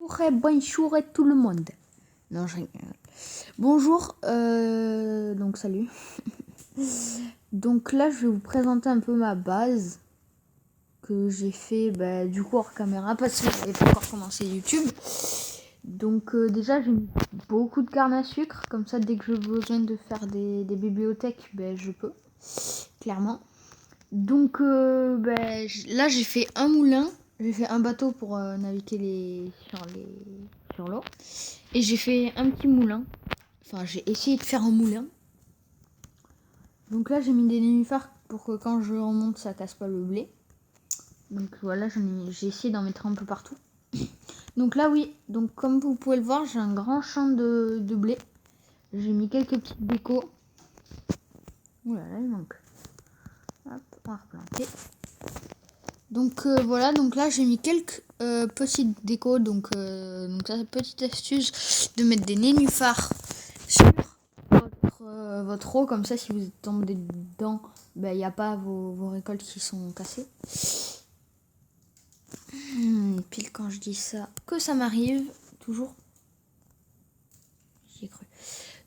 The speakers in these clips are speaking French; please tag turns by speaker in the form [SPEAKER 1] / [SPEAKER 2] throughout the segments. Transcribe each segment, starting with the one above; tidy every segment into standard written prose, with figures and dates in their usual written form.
[SPEAKER 1] Bonjour à tout le monde. Non, je rigole. Bonjour, donc salut. Donc là, je vais vous présenter un peu ma base que j'ai fait du coup hors caméra parce que j'avais pas encore commencé YouTube. Donc déjà, j'ai mis beaucoup de canne à sucre, comme ça dès que j'ai besoin de faire des bibliothèques, je peux, clairement. Donc là, j'ai fait un moulin, j'ai fait un bateau pour naviguer sur l'eau. Et j'ai fait un petit moulin. Enfin, j'ai essayé de faire un moulin. Donc là, j'ai mis des nénuphars pour que quand je remonte, ça casse pas le blé. Donc voilà, j'ai essayé d'en mettre un peu partout. Donc là, oui. Donc comme vous pouvez le voir, j'ai un grand champ de blé. J'ai mis quelques petites décos. Ouh là là, il manque. Hop, on va replanter. Donc voilà, donc là j'ai mis quelques petites décos. Donc ça, petite astuce de mettre des nénuphars sur votre eau, comme ça si vous tombez dedans, il n'y a pas vos récoltes qui sont cassées. Pile quand je dis ça, que ça m'arrive toujours. J'y ai cru.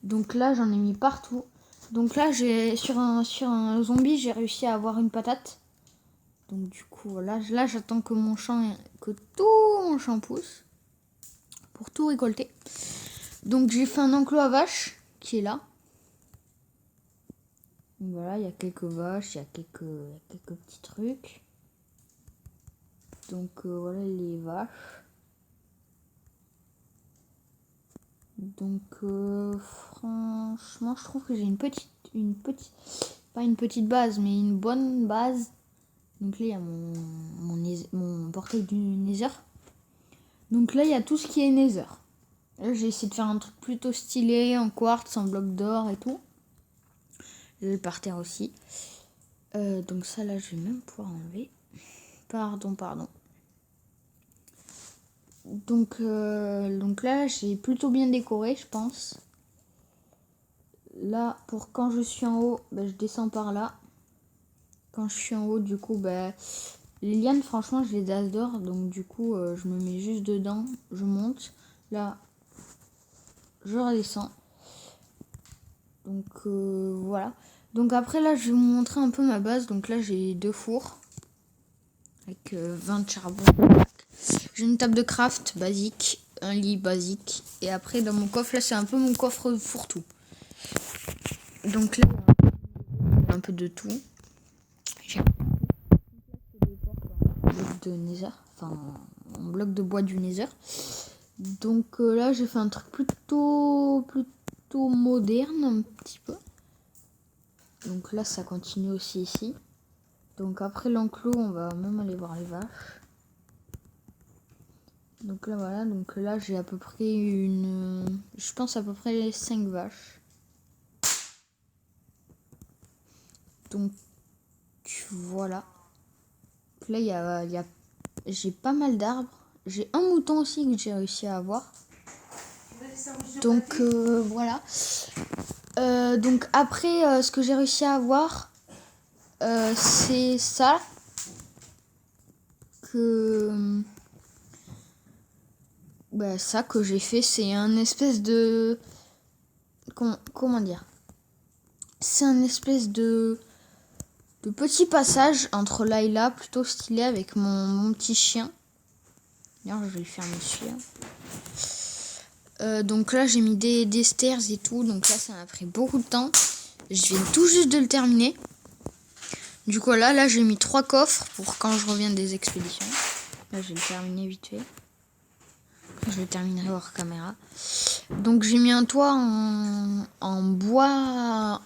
[SPEAKER 1] Donc là j'en ai mis partout. Donc là j'ai sur un zombie j'ai réussi à avoir une patate. Donc du coup voilà, là j'attends que tout mon champ pousse pour tout récolter. Donc j'ai fait un enclos à vaches qui est là. Donc voilà, il y a quelques vaches, il y a quelques petits trucs. Donc voilà les vaches. Donc franchement, je trouve que j'ai pas une petite base, mais une bonne base. Donc là, il y a mon portail du Nether. Donc là, il y a tout ce qui est Nether. Là, j'ai essayé de faire un truc plutôt stylé, en quartz, en bloc d'or et tout. Le parterre aussi. Donc ça, là, je vais même pouvoir enlever. Pardon. Donc là, j'ai plutôt bien décoré, je pense. Là, pour quand je suis en haut, je descends par là. Quand je suis en haut, du coup, les lianes, franchement, je les adore. Donc, du coup, je me mets juste dedans. Je monte. Là, je redescends. Donc, voilà. Donc, après, là, je vais vous montrer un peu ma base. Donc, là, j'ai 2 fours. Avec 20 de charbon. J'ai une table de craft basique. Un lit basique. Et après, dans mon coffre, là, c'est un peu mon coffre fourre-tout. Donc, là, un peu de tout. J'ai bloc de Nether, enfin un bloc de bois du Nether. Donc là j'ai fait un truc plutôt moderne un petit peu. Donc là ça continue aussi ici. Donc après l'enclos on va même aller voir les vaches. Donc là voilà, donc là j'ai à peu près je pense à peu près 5 vaches. Donc voilà. Là il y a j'ai pas mal d'arbres. J'ai un mouton aussi que j'ai réussi à avoir. Donc voilà. Donc après, ce que j'ai réussi à avoir, c'est ça. Ça que j'ai fait, c'est un espèce de... Comment dire? C'est un espèce de petit passage entre là et là, plutôt stylé avec mon petit chien. D'ailleurs, je vais le faire me suivre. Donc là, j'ai mis des stairs et tout. Donc là, ça m'a pris beaucoup de temps. Je viens tout juste de le terminer. Du coup, là, j'ai mis 3 coffres pour quand je reviens des expéditions. Là, je vais le terminer vite fait. Je le terminerai hors caméra. Donc, j'ai mis un toit en bois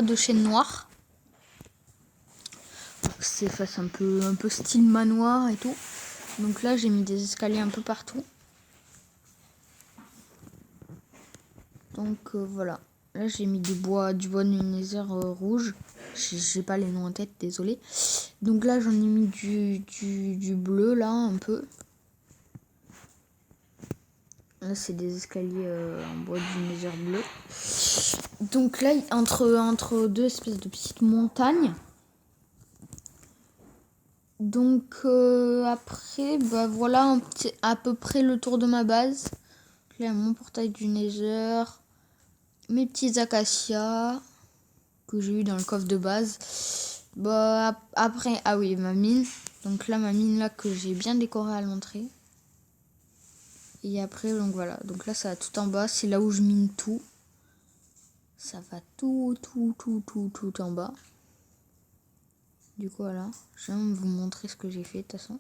[SPEAKER 1] de chêne noir. Pour que c'est fasse un peu style manoir et tout. Donc là, j'ai mis des escaliers un peu partout. Donc voilà. Là, j'ai mis du bois du Nether rouge. J'ai pas les noms en tête, désolé. Donc là, j'en ai mis du bleu, là, un peu. Là, c'est des escaliers en bois du Nether bleu. Donc là, entre deux espèces de petites montagnes. Donc après, bah voilà à peu près le tour de ma base. Là, mon portail du Nether, mes petits acacias que j'ai eu dans le coffre de base. Bah après, ah oui, ma mine. Donc là, ma mine là que j'ai bien décorée à l'entrée. Et après, donc voilà. Donc là, ça va tout en bas. C'est là où je mine tout. Ça va tout en bas. Du coup, voilà. Je vais vous montrer ce que j'ai fait de toute façon.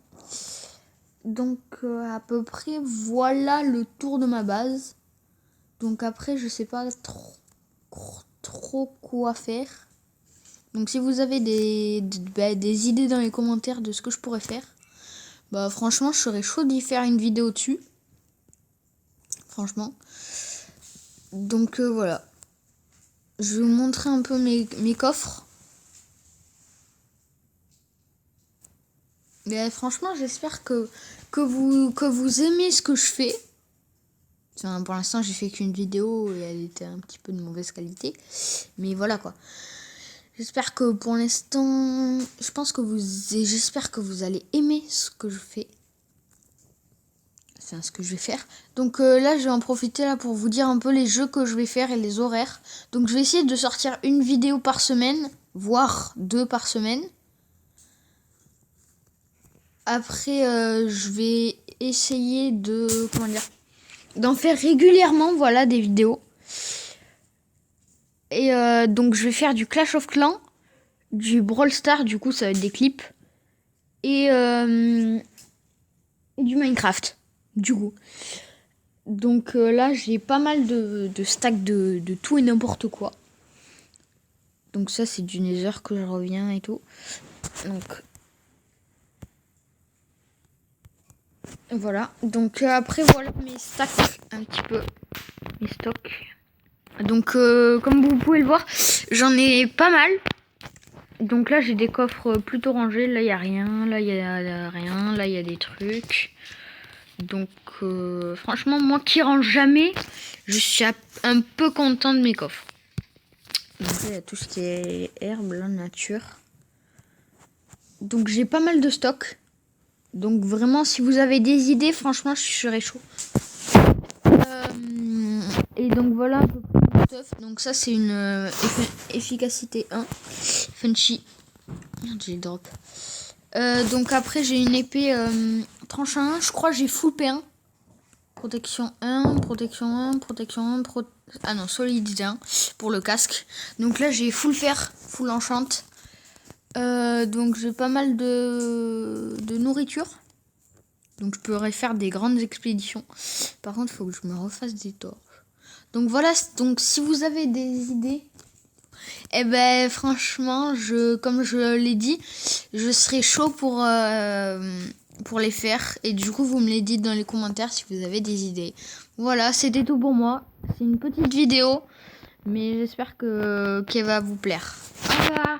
[SPEAKER 1] Donc, à peu près, voilà le tour de ma base. Donc après, je sais pas trop quoi faire. Donc si vous avez des idées dans les commentaires de ce que je pourrais faire, bah franchement, je serais chaud d'y faire une vidéo dessus. Franchement. Donc voilà. Je vais vous montrer un peu mes coffres. Mais franchement, j'espère que vous aimez ce que je fais. Enfin, pour l'instant, j'ai fait qu'une vidéo et elle était un petit peu de mauvaise qualité. Mais voilà quoi. J'espère que pour l'instant, j'espère que vous allez aimer ce que je fais. C'est ce que je vais faire. Donc là, je vais en profiter là pour vous dire un peu les jeux que je vais faire et les horaires. Donc je vais essayer de sortir une vidéo par semaine, voire 2 par semaine. Après, je vais essayer d'en faire régulièrement, voilà, des vidéos. Et donc je vais faire du Clash of Clans, du Brawl Stars, du coup ça va être des clips. Et du Minecraft, du coup. Donc là, j'ai pas mal de stacks de tout et n'importe quoi. Donc ça, c'est du Nether que je reviens et tout. Donc voilà. Donc après, voilà mes stacks un petit peu. Mes stocks. Donc comme vous pouvez le voir, j'en ai pas mal. Donc là, j'ai des coffres plutôt rangés. Là, il n'y a rien. Là, il n'y a rien. Là, il y a des trucs. Donc franchement, moi qui range jamais, je suis un peu content de mes coffres. Donc là, il y a tout ce qui est herbe, la nature. Donc j'ai pas mal de stock. Donc vraiment, si vous avez des idées, franchement, je serais chaud. Et donc voilà un peu plus de stuff. Donc ça, c'est une efficacité 1. Funchy. Merde, j'ai drop. Donc après, j'ai une épée tranche 1. Je crois que j'ai full P1. Protection 1, protection 1, protection 1, ah non, solidité 1 pour le casque. Donc là, j'ai full fer, full enchant. Donc j'ai pas mal de nourriture. Donc je pourrais faire des grandes expéditions. Par contre, il faut que je me refasse des torches. Donc voilà, donc si vous avez des idées, eh ben franchement, comme je l'ai dit, je serais chaud pour les faire. Et du coup, vous me les dites dans les commentaires si vous avez des idées. Voilà, c'était tout pour moi. C'est une petite vidéo, mais j'espère qu'elle va vous plaire. Au revoir.